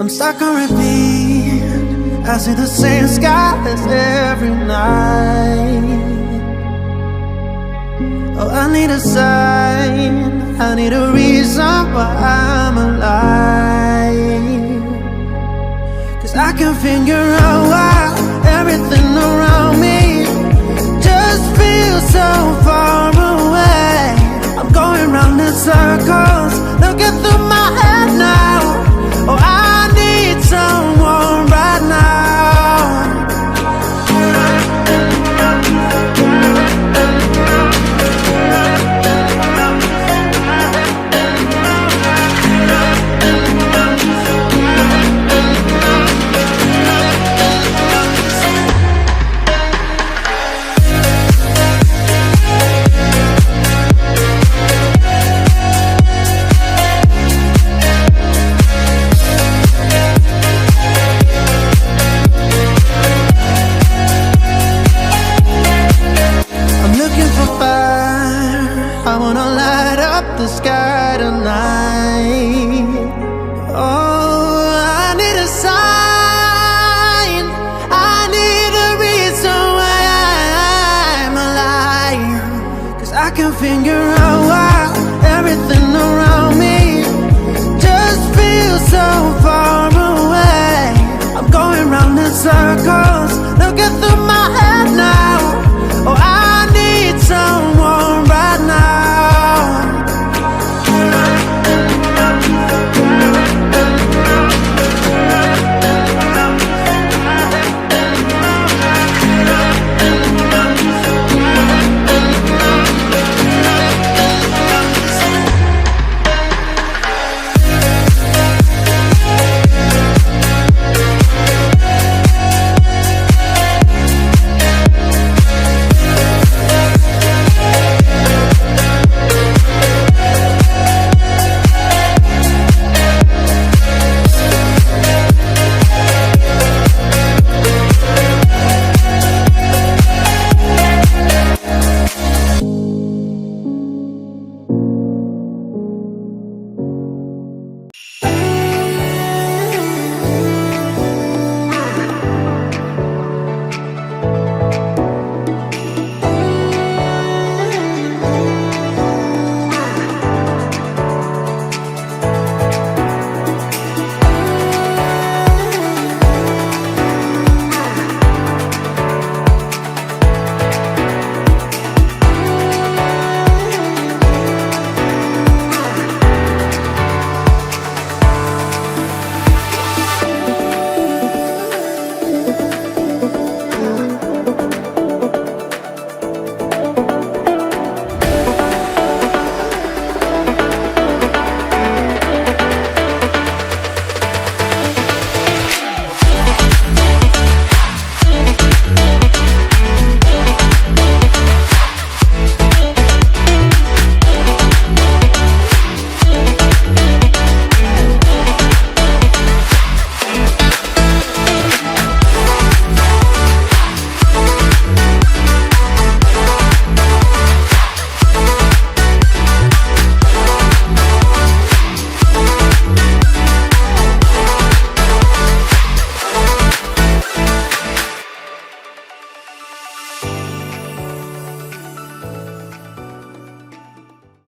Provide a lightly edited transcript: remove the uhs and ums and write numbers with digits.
stuck on repeat. I see the same skies every night. Oh, I need a sign, I need a reason why I'm alive. 'Cause I can figure out why everything around me just feels so far away. I'm going round in circles, looking through my head now. Oh, I need someone right now. Figure out why everything around me just feels so far away. I'm going round in circles.